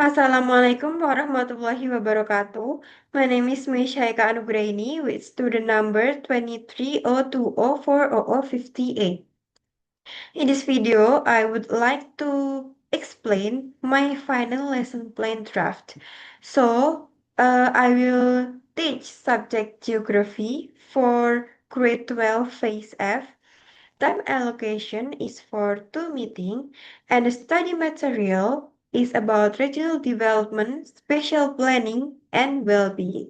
Assalamualaikum warahmatullahi wabarakatuh. My name is Meisya Eka Anugraini with student number 2302040058. In this video, I would like to explain my final lesson plan draft. I will teach subject geography for grade 12 phase F. Time allocation is for 2 meetings, and the study material is about regional development, spatial planning, and well-being.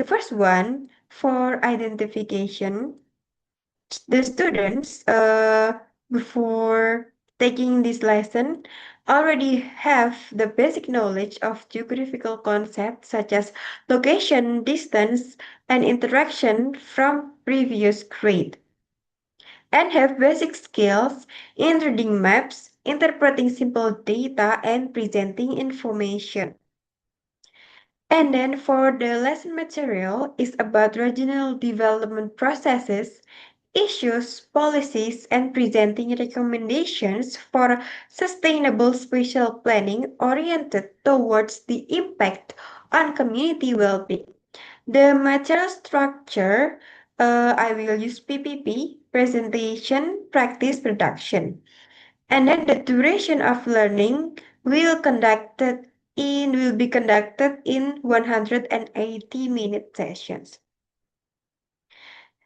The first one, for identification, the students, before taking this lesson, already have the basic knowledge of geographical concepts such as location, distance, and interaction from previous grade, and have basic skills in reading maps, interpreting simple data, and presenting information. And then for the lesson material is about regional development processes, issues, policies, and presenting recommendations for sustainable spatial planning oriented towards the impact on community well-being. The material structure, I will use PPP, presentation, practice, production. And then the duration of learning will be conducted in 180-minute sessions.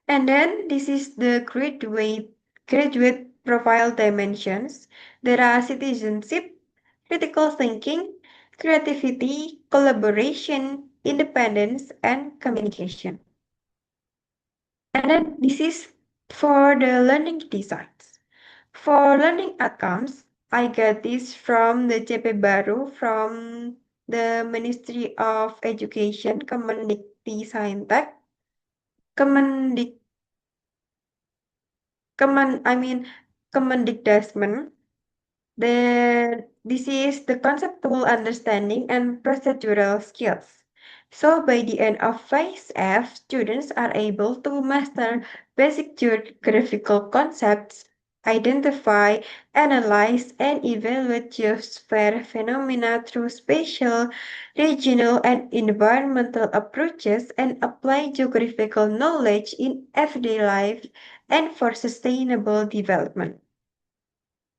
And then this is the graduate profile dimensions. There are citizenship, critical thinking, creativity, collaboration, independence, and communication. And then this is for the learning designs. For learning outcomes, I got this from the CP Baru from the Ministry of Education, Kemendikti Kemendik, Kemendikdasmen. Then this is the conceptual understanding and procedural skills. So by the end of phase F, students are able to master basic geographical concepts, identify, analyze, and evaluate geosphere phenomena through spatial, regional, and environmental approaches, and apply geographical knowledge in everyday life and for sustainable development.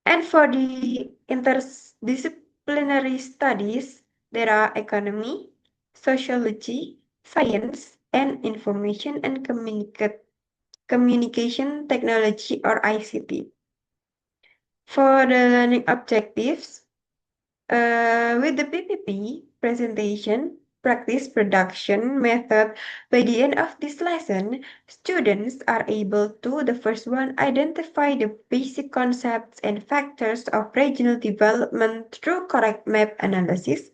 And for the interdisciplinary studies, there are economy, sociology, science, and information and communication technology or ICT. For the learning objectives, with the PPP presentation, practice production method, by the end of this lesson, students are able to, the first one, identify the basic concepts and factors of regional development through correct map analysis.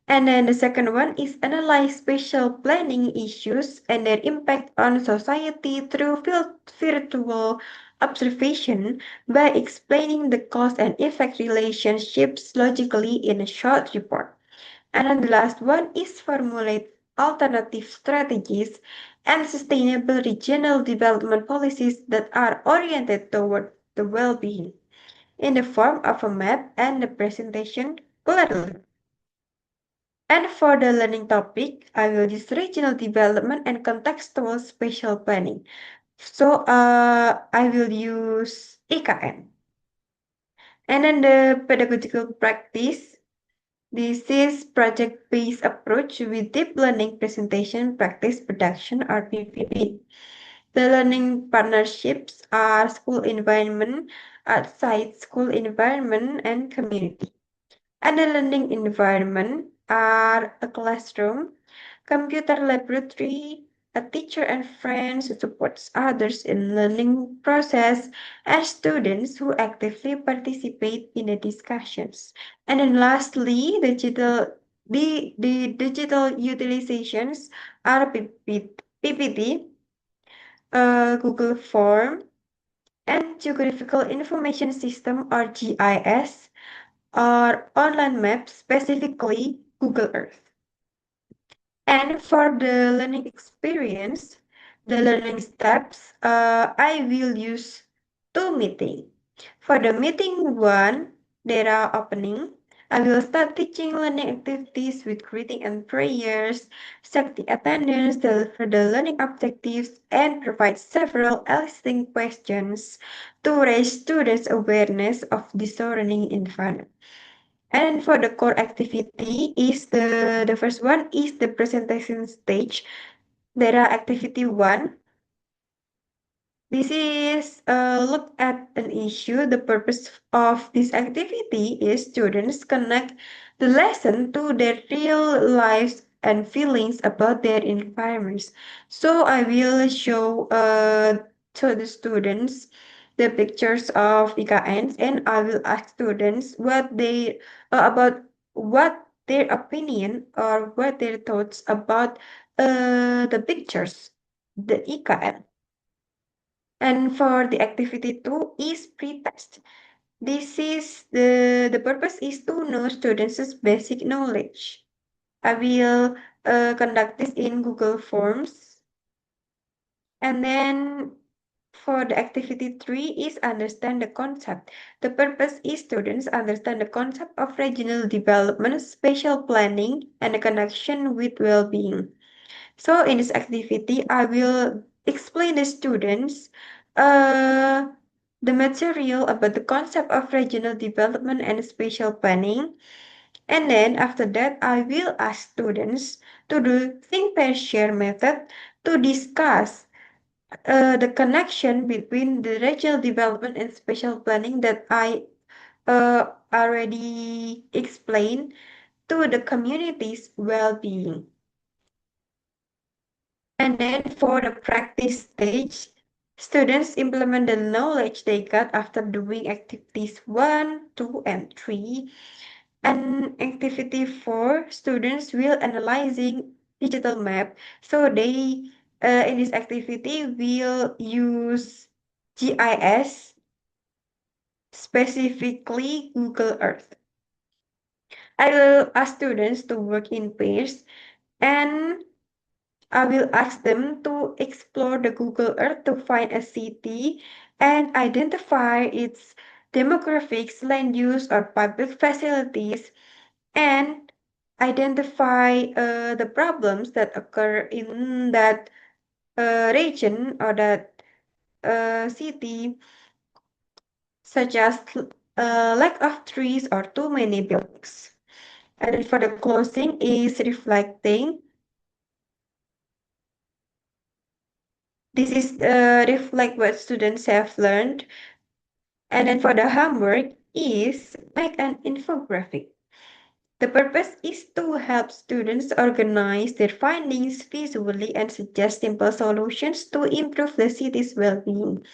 And then the second one is analyze spatial planning issues and their impact on society through virtual observation by explaining the cause and effect relationships logically in a short report. And then the last one is formulate alternative strategies and sustainable regional development policies that are oriented toward the well-being in the form of a map and the presentation clearly. And for the learning topic, I will use regional development and contextual spatial planning. I will use EKN. And then the pedagogical practice. This is project-based approach with deep learning presentation, practice, production, or PPP. The learning partnerships are school environment, outside school environment, and community. And the learning environment are a classroom, computer laboratory, a teacher and friends who supports others in learning process, and students who actively participate in the discussions. And then lastly, the digital utilizations are PPT, Google Form, and Geographical Information System or GIS, or online maps, specifically Google Earth. And for the learning experience, the learning steps, I will use 2 meetings. For the meeting 1, there are opening, I will start teaching learning activities with greeting and prayers, check the attendance, deliver the learning objectives, and provide several eliciting questions to raise students' awareness of discerning environment. And for the core activity is the first one is the presentation stage. There are activity one. This is look at an issue. The purpose of this activity is students connect the lesson to their real lives and feelings about their environments. So I will show to the students the pictures of IKNs, and I will ask students what they about what their opinion or what their thoughts about the pictures, the IKN. And for the activity two is pre-test. This is the purpose is to know students' basic knowledge. I will conduct this in Google Forms. And then for the activity three is understand the concept. The purpose is students understand the concept of regional development, spatial planning, and the connection with well-being. So in this activity, I will explain the students uh, the material about the concept of regional development and spatial planning. And then after that, I will ask students to do think pair share method to discuss the connection between the regional development and spatial planning that I already explained to the community's well-being. And then for the practice stage, students implement the knowledge they got after doing activities 1, 2, and 3. And activity 4, students will analyzing digital map. So they, in this activity, will use GIS, specifically Google Earth. I will ask students to work in pairs, and I will ask them to explore the Google Earth to find a city and identify its demographics, land use, or public facilities, and identify the problems that occur in that region or that city, such as lack of trees or too many buildings. And then for the closing is reflecting. This is reflect what students have learned. And then for the homework is make an infographic. The purpose is to help students organize their findings visually and suggest simple solutions to improve the city's well-being.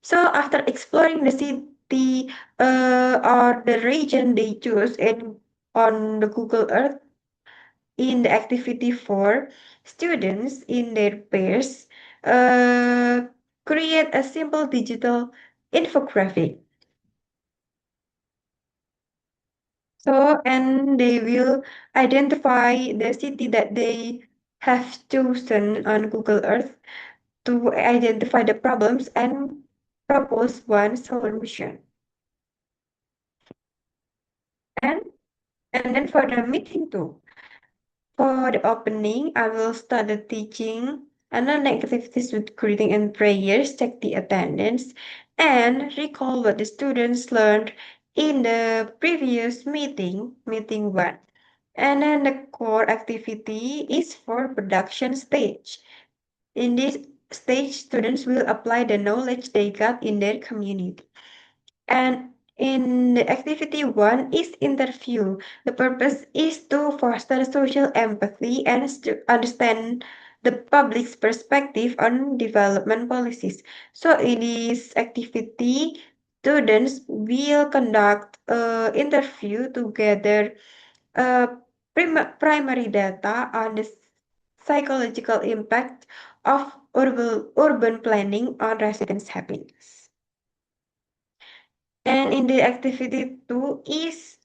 So after exploring the city or the region they choose and on the Google Earth in the activity 4, students in their pairs uh, create a simple digital infographic. So, and they will identify the city that they have chosen on Google Earth to identify the problems and propose one solution. And and then for the meeting too. For the opening, I will start the teaching and then activities with greeting and prayers, check the attendance, and recall what the students learned in the previous meeting, meeting one. And then the core activity is for production stage. In this stage, students will apply the knowledge they got in their community. And in the activity one is interview. The purpose is to foster social empathy and to understand the public's perspective on development policies. So in this activity, students will conduct interview to gather uh, primary data on the psychological impact of urban planning on residents' happiness. And in the activity two is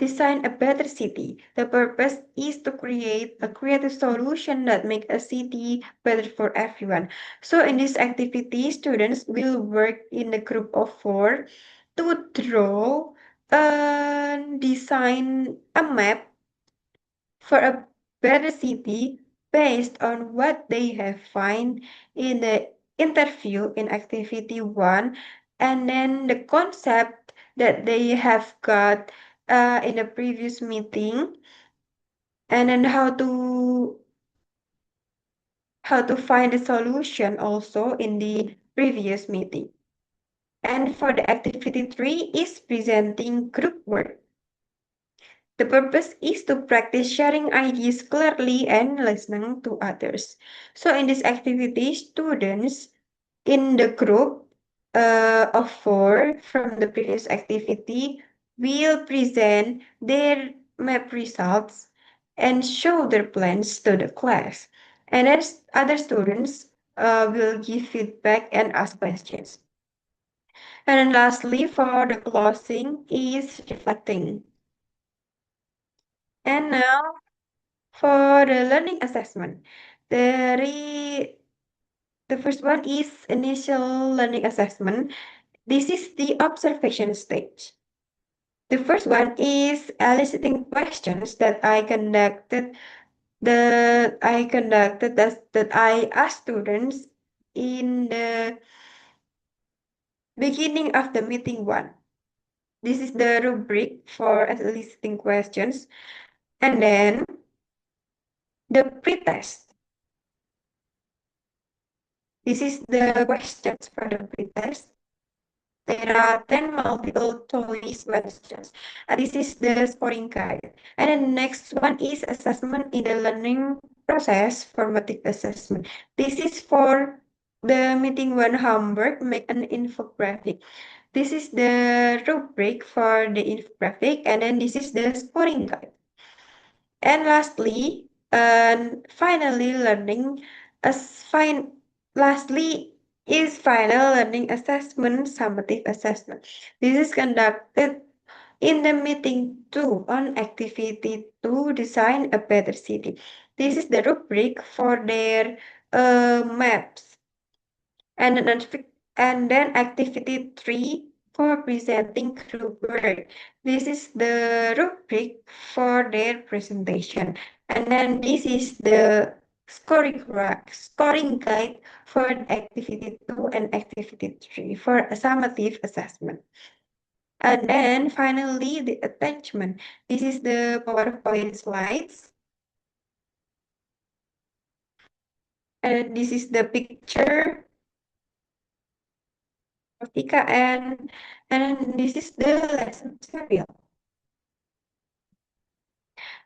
design a better city. The purpose is to create a creative solution that make a city better for everyone. So in this activity, students will work in a group of 4 to draw design a map for a better city based on what they have find in the interview in activity one, and then the concept that they have got in the previous meeting, and then how to find a solution also in the previous meeting. And for the activity three is presenting group work. The purpose is to practice sharing ideas clearly and listening to others. So in this activity, students in the group of four from the previous activity will present their map results and show their plans to the class. And then other students will give feedback and ask questions. And then lastly, for the closing is reflecting. And now for the learning assessment, the the first one is initial learning assessment. This is the observation stage. The first one is eliciting questions that I asked students in the beginning of the meeting one. This is the rubric for eliciting questions. And then the pretest. This is the questions for the pretest. There are 10 multiple choice questions. This is the scoring guide. And then the next one is assessment in the learning process, formative assessment. This is for the meeting one homework, make an infographic. This is the rubric for the infographic, and then this is the scoring guide. And lastly, and finally, learning as fine. Lastly, is final learning assessment, summative assessment. This is conducted in the meeting two on activity to design a better city. This is the rubric for their maps. And then activity three for presenting group work. This is the rubric for their presentation. And then this is the scoring guide for activity two and activity three for a summative assessment. And then finally the attachment. This is the PowerPoint slides. And this is the picture of Tika, and this is the lesson material.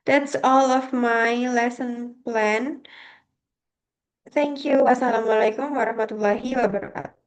That's all of my lesson plan. Thank you. Assalamualaikum warahmatullahi wabarakatuh.